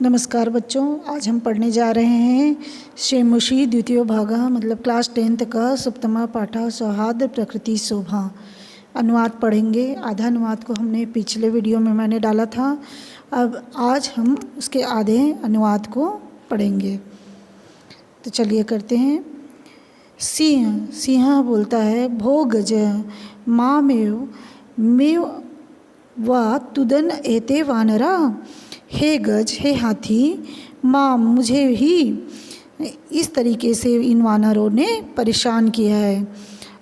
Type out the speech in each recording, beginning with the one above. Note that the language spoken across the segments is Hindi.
नमस्कार बच्चों, आज हम पढ़ने जा रहे हैं शेमुषी द्वितीय भागा मतलब क्लास 10th का सप्तमा पाठा सौहार्द प्रकृति शोभा। अनुवाद पढ़ेंगे। आधा अनुवाद को हमने पिछले वीडियो में मैंने डाला था। अब आज हम उसके आधे अनुवाद को पढ़ेंगे। तो चलिए करते हैं। सिंह बोलता है, भो गज मामेव मेव वा तुदन एते वानरा। हे गज, हे हाथी, माँ मुझे ही इस तरीके से इन वानरों ने परेशान किया है।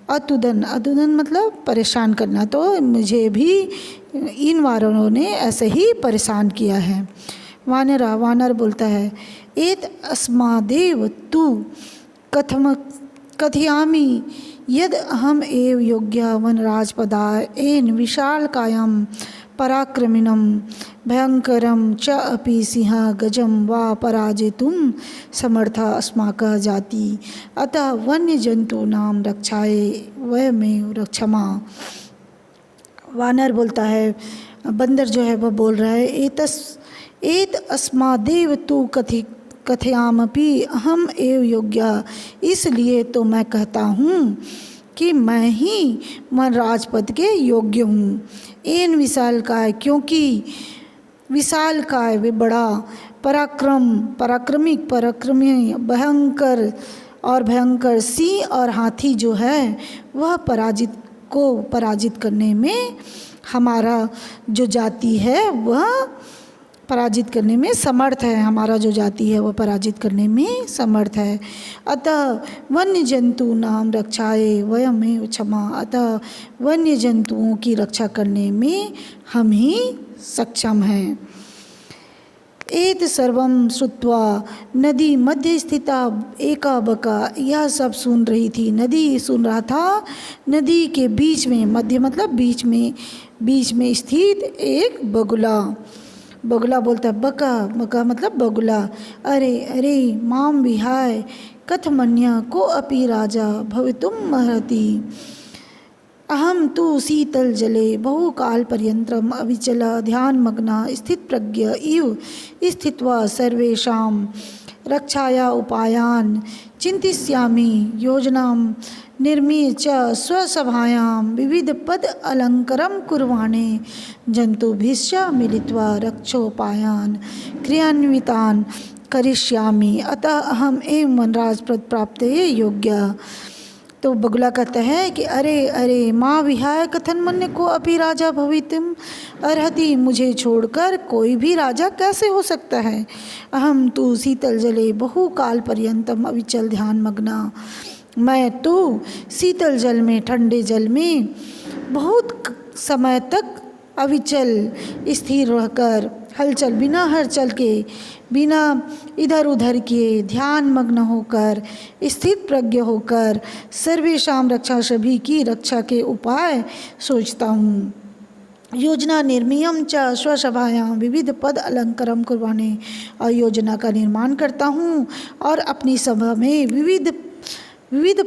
अतुदन मतलब परेशान करना, तो मुझे भी इन वानरों ने ऐसे ही परेशान किया है। वानर बोलता है, एत अस्मादेव तु कथयामि यद अहम एव योग्य वनराजपदा एन विशाल कायम पराक्रमिणं भयंकरं च अपि सिंह गजं वा पराजेतुं समर्था अस्माकं जाति अतः वन्य जंतूनां रक्षाय वयमेव रक्षमा। वानर बोलता है, बंदर जो है वह बोल रहा है, एत अस्मादेव तु कथयामपि अहम एव योग्य, इसलिए तो मैं कहता हूँ कि मैं ही वनराज पद के योग्य हूँ। एन विशाल काय, क्योंकि विशाल काय वे बड़ा, पराक्रमी भयंकर और भयंकर, सिंह और हाथी जो है वह पराजित करने में हमारा जो जाति है वह पराजित करने में समर्थ है। हमारा जो जाति है वह पराजित करने में समर्थ है। अतः वन्य जंतु नाम रक्षाए वयमेव क्षमा, अतः वन्य जंतुओं की रक्षा करने में हम ही सक्षम हैं। एत सर्वं श्रुत्वा नदी मध्य स्थिता एका बका, यह सब सुन रही थी, नदी सुन रहा था। नदी के बीच में, मध्य मतलब बीच में स्थित एक बगुला बोलता है, बका मतलब बगुला, अरे माम विहाय कथमन्य को अपि राजा भवितुम अर्हति। अहम तु शीतल जले बहुकाल पर्यंतम अविचल ध्यानमग्ना स्थित प्रज्ञ इव स्थित्वा सर्वेषां रक्षाया उपायान् चिंतिष्यामि योजनां निर्मीय च स्वसभायां विविध पद अलंकरम कुर्वाणे जंतुभिश्च मिलित्वा रक्षोपायान् क्रियान्वितान् करिष्यामि अतः अहम एवं वनराज पद प्राप्तये योग्य। तो बगुला कहता है कि अरे माँ विहाय कथन मन्य को अपि राजा भवितुम अर्हति, मुझे छोड़कर कोई भी राजा कैसे हो सकता है। अहम तु शीतल जले बहुकाल पर्यंतम अविचल ध्यान मग्ना, मैं तो शीतल जल में, ठंडे जल में बहुत समय तक अविचल स्थिर रहकर, बिना हलचल के, बिना इधर उधर किए, ध्यान मग्न होकर, स्थित प्रज्ञ होकर, सर्वेषां रक्षा, सभी की रक्षा के उपाय सोचता हूँ। योजना निर्मीयम च स्वसभायां विविध पद अलंकरम कुर्वाणे, और योजना का निर्माण करता हूँ और अपनी सभा में विविध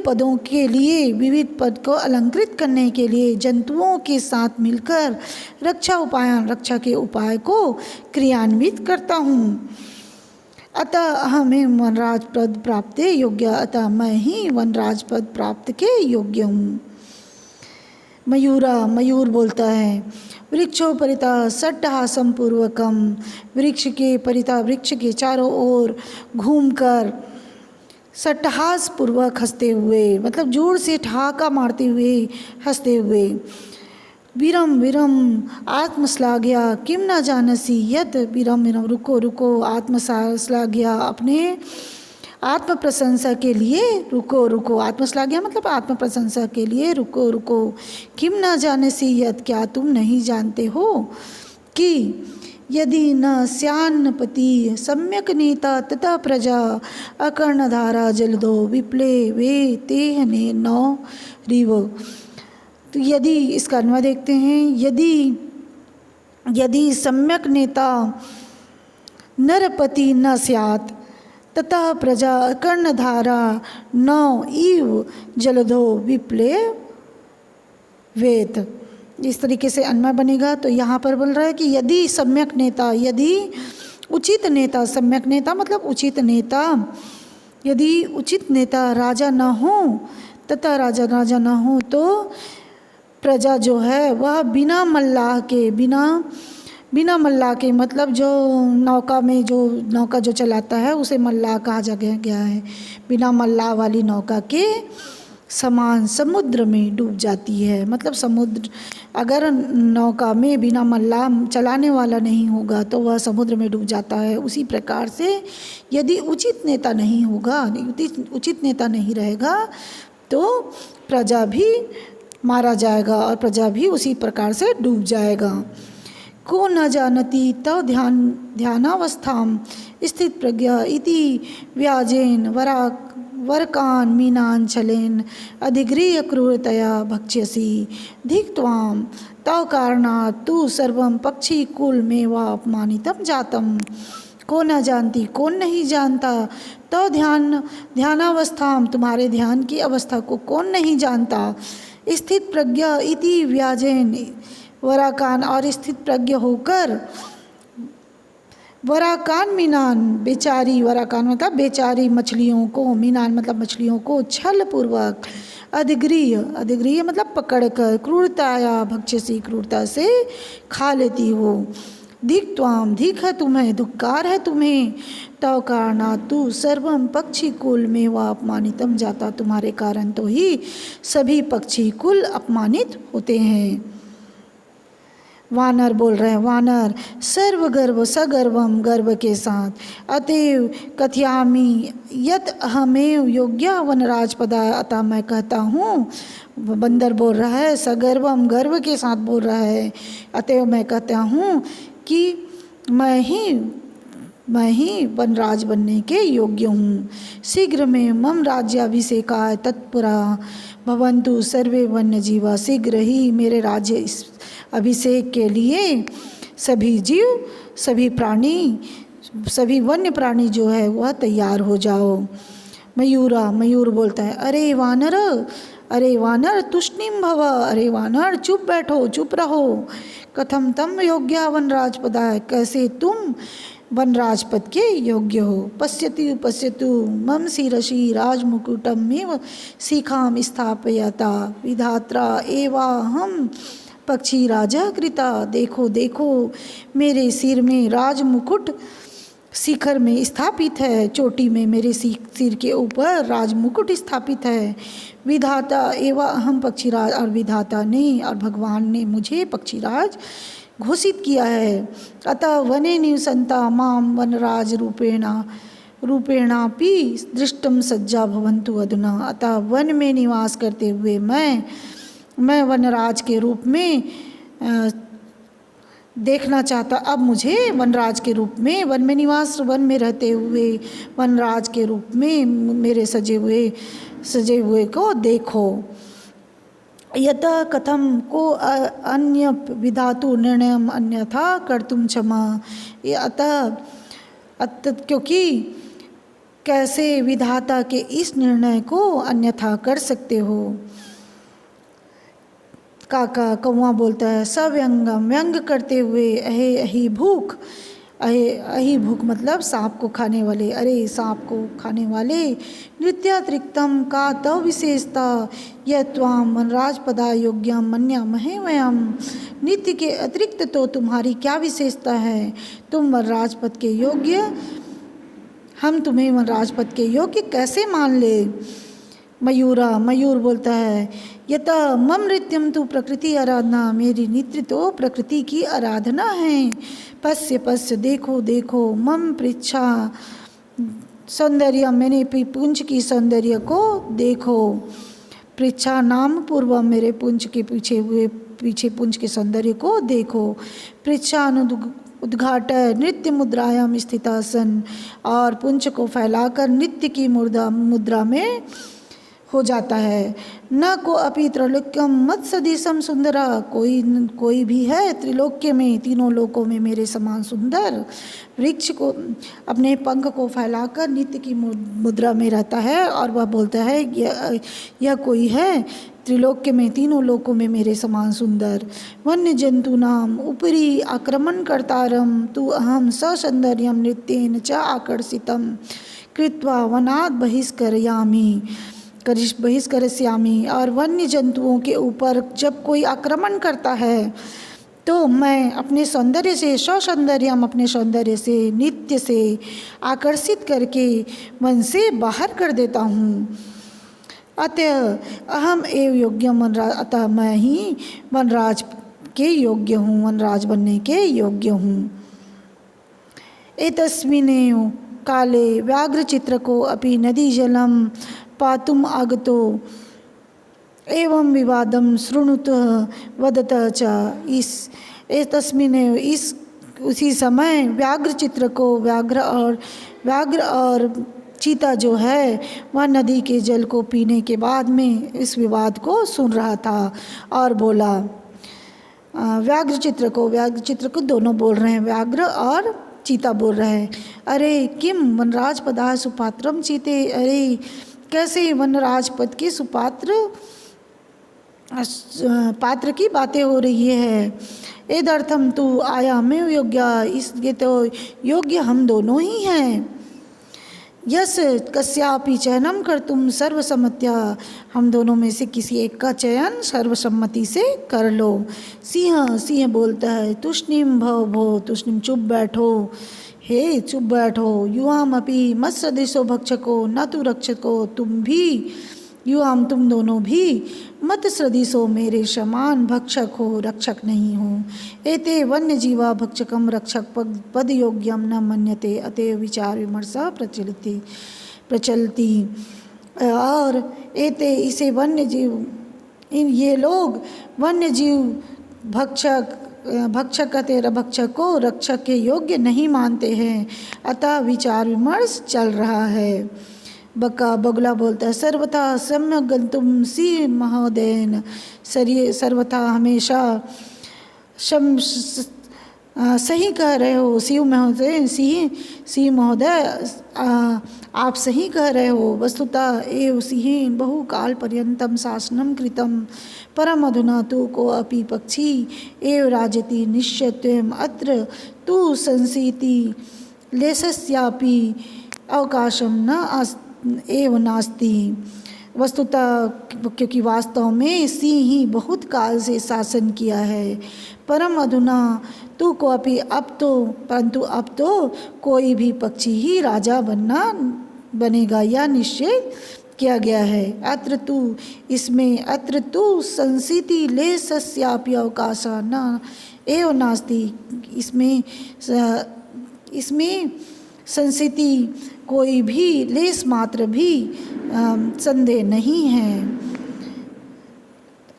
पदों के लिए, विविध पद को अलंकृत करने के लिए जंतुओं के साथ मिलकर रक्षा के उपाय को क्रियान्वित करता हूँ। अतः हमें वनराज पद प्राप्त योग्य, अतः मैं ही वनराज पद प्राप्त के योग्य हूँ। मयूर बोलता है, वृक्षों परितः सट्टहासम पूर्वकम, वृक्ष के चारों ओर घूमकर सट्टहास पूर्वक हंसते हुए, मतलब जोर से ठहाका मारते हुए हंसते हुए, विरम आत्मश्लाघ्या किम न जानसी यत, विरम रुको आत्मश्लाघ्या, अपने आत्म प्रशंसा के लिए रुको, आत्मश्लाघ्या मतलब आत्म प्रशंसा के लिए रुको, किम न जानसी यत, क्या तुम नहीं जानते हो कि यदि न स्यान्नपति सम्यक नीता तथा प्रजा अकर्णधारा जलदो विप्ले वे तेहने नौ रिव। तो यदि इसका अनुवाद देखते हैं, यदि सम्यक नेता नरपति न स्यात् तथा प्रजा कर्णधारा नौ इव जलधो विप्ले वेत। इस तरीके से अन्वय बनेगा। तो यहाँ पर बोल रहा है कि यदि सम्यक नेता, यदि उचित नेता, सम्यक नेता मतलब उचित नेता। यदि उचित नेता राजा न हो तथा राजा न हो तो प्रजा जो है वह बिना मल्लाह के, बिना मल्लाह के मतलब जो नौका जो चलाता है उसे मल्लाह कहा गया है। बिना मल्लाह वाली नौका के समान समुद्र में डूब जाती है। मतलब समुद्र, अगर नौका में बिना मल्लाह चलाने वाला नहीं होगा तो वह समुद्र में डूब जाता है। उसी प्रकार से यदि उचित नेता नहीं होगा, उचित नेता नहीं रहेगा तो प्रजा भी मारा जाएगा और प्रजा भी उसी प्रकार से डूब जाएगा। को न जानती तव ध्यानावस्थाम स्थित प्रज्ञा इति व्याजेन वरकान मीनांचलेन अधिगृह्य क्रूरतया भक्ष्यसि धिक त्वाम तव कारणात् तु सर्वं पक्षी कुल में वा अपमानितम जातम। को न जानती, कौन नहीं जानता, तो ध्यानावस्थाम तुम्हारे ध्यान की अवस्था को कौन नहीं जानता, स्थित प्रज्ञा इति व्याजेन वराकान और स्थित प्रज्ञ होकर, वराकान मीनान बेचारी, वराकान मतलब बेचारी मछलियों को, मीनान मतलब मछलियों को छल पूर्वक, अधिगृह्य मतलब पकड़कर, क्रूरताया भक्ष्यसी क्रूरता से खा लेती हो। धिक त्वाम धिक है तुम्हें, धिक्कार है तुम्हें, तव कारणात् तु सर्वम पक्षी कुल में व अपमानितम जाता, तुम्हारे कारण तो ही सभी पक्षी कुल अपमानित होते हैं। वानर बोल रहे हैं, वानर सर्वगर्व सगर्वम गर्व के साथ, अतएव कथयामि यत अहमेव योग्य वनराजपदा, अतः मैं कहता हूँ, बंदर बोल रहा है सगर्वम गर्व के साथ बोल रहा है, अतएव मैं कहता हूँ कि मैं ही वनराज बनने के योग्य हूँ। शीघ्र में मम राज्याभिषेकाय तत्परा भवन्तु सर्वे वन्य जीवा, शीघ्र ही मेरे राज्य अभिषेक के लिए सभी जीव, सभी प्राणी, सभी वन्य प्राणी जो है वह तैयार हो जाओ। मयूर बोलता है अरे वानर तुष्णिम भव, अरे वानर चुप बैठो, चुप रहो। कथम तम योग्य वनराजपदाय, कैसे तुम वनराजपद के योग्य हो। पश्यतु मम शिरसि राजमुकुटमेव शिखाम स्थापयता विधात्रा एवाहम पक्षी राजा कृता, देखो मेरे सिर में राज मुकुट शिखर में स्थापित है, चोटी में मेरे सिर के ऊपर राज मुकुट स्थापित है। विधाता एवं अहम पक्षीराज, और विधाता ने और भगवान ने मुझे पक्षीराज घोषित किया है। अतः वने निवसन्ता माम वनराज रूपेणापि दृष्टम सज्जा भवन्तु अधुना, अतः वन में निवास करते हुए मैं वनराज के रूप में देखना चाहता, अब मुझे वनराज के रूप में वन में निवास, वन में रहते हुए वनराज के रूप में मेरे सजे हुए को देखो। यतः कथम को अन्य विधातु निर्णयम अन्यथा कर्तुम क्षमा, अतः क्योंकि कैसे विधाता के इस निर्णय को अन्यथा कर सकते हो। काका कौवा बोलता है सव्यंगम, व्यंग करते हुए, अही भूख मतलब सांप को खाने वाले, अरे सांप को खाने वाले। नृत्यातिरिक्तम का तव विशेषता यह त्वाम वनराजपदा योग्यम मन्यामहे वयम, नित्य के अतिरिक्त तो तुम्हारी क्या विशेषता है, तुम वनराजपद के योग्य, हम तुम्हें वनराजपद के योग्य कैसे मान ले। मयूर बोलता है यत मम नृत्यम तो प्रकृति आराधना, मेरी नृत्य तो प्रकृति की आराधना है। पश्य देखो मम पृच्छा सौंदर्य, मैंने पुंज की सौंदर्य को देखो। पृच्छा नाम पूर्व, मेरे पुंज के पीछे पुंज के सौंदर्य को देखो। पृच्छा उद्घाट नृत्य मुद्रायाम स्थितासन, और पुंज को फैलाकर नृत्य की मुद्रा में हो जाता है। न को अपि त्रैलोक्यम मत सदृशम सुंदरा, कोई भी है त्रिलोक्य में, तीनों लोकों में मेरे समान सुंदर। वृक्ष को अपने पंख को फैलाकर नित्य की मुद्रा में रहता है और वह बोलता है यह कोई है त्रिलोक्य में तीनों लोकों में मेरे समान सुंदर। वन्य जंतु नाम उपरि आक्रमण कर्तारम तु अहम ससौंदर्यम नृत्येन च आकर्षितम कृत्वा वनात् बहिष्करिष्यामि। और वन्य जंतुओं के ऊपर जब कोई आक्रमण करता है तो मैं अपने सौंदर्य से सौंदर्यम अपने सौंदर्य से नित्य से आकर्षित करके वन से बाहर कर देता हूँ। अतः अहम एव योग्यम वनराज, अतः मैं ही वनराज के योग्य हूँ, वनराज बनने के योग्य हूँ। एतस्मिन्नेव काले व्याघ्रचित्रको अपि नदी जलम पातुम आगतो एवं विवादम शृणुतः वदतः च। इस उसी समय व्याघ्र और चीता जो है वह नदी के जल को पीने के बाद में इस विवाद को सुन रहा था और बोला। व्याघ्र चित्र को दोनों बोल रहे हैं, व्याघ्र और चीता बोल रहे हैं। अरे किम वनराज पदा सुपात्रम चीते, अरे कैसे वनराज पद के सुपात्र पात्र की बातें हो रही है। एदर्थम तु आयामे योग्य, इसके तो योग्य हम दोनों ही हैं। यस कस्यापि चयनम कर्तुम सर्वसम्मत्या, हम दोनों में से किसी एक का चयन सर्वसम्मति से कर लो। सिंह बोलता है तुष्णिम भव तुष्णिम, चुप बैठो, हे चुप बैठो। युवाम अपि मत्सदृशो भक्षको न तु रक्षको, तुम भी युवाम तुम दोनों भी मत सदृशो मेरे समान भक्षक हो, रक्षक नहीं हो। एते वन्य जीवा भक्षकम रक्षक पद योग्यम न मन्यते, अतएव विचार विमर्श प्रचलती। और एते इसे वन्य जीव, ये लोग वन्य जीव भक्षक तेरा भक्षक को रक्षक के योग्य नहीं मानते हैं, अतः विचार विमर्श चल रहा है। बगुला बोलता है सर्वथा सम्यक गंतुम सी महोदयन, सर्वथा हमेशा सही कह रहे हो शिव महोदय, सिंह महोदय आप सही कह रहे हो। वस्तुतः एव सिंहेन बहुकाल पर्यंतम शासनम कृतम परम अधुना तु को अपि पक्षी एव राजति निश्चयत्वम् अत्र तु संसीति लेशस्यापि अवकाशम न एव नास्ति। वस्तुतः क्योंकि वास्तव में सिंह ही बहुत काल से शासन किया है। परम अधुना तू को अपि, परंतु अब तो कोई भी पक्षी ही राजा बनेगा या निश्चय किया गया है। अत्र तु संसिति लेशस्यापि अवकाश न एव नास्ति, इसमें संसिति कोई भी लेस मात्र भी संदेह नहीं है।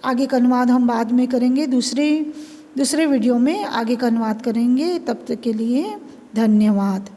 आगे का अनुवाद हम बाद में करेंगे, दूसरे वीडियो में आगे का अनुवाद करेंगे। तब तक के लिए धन्यवाद।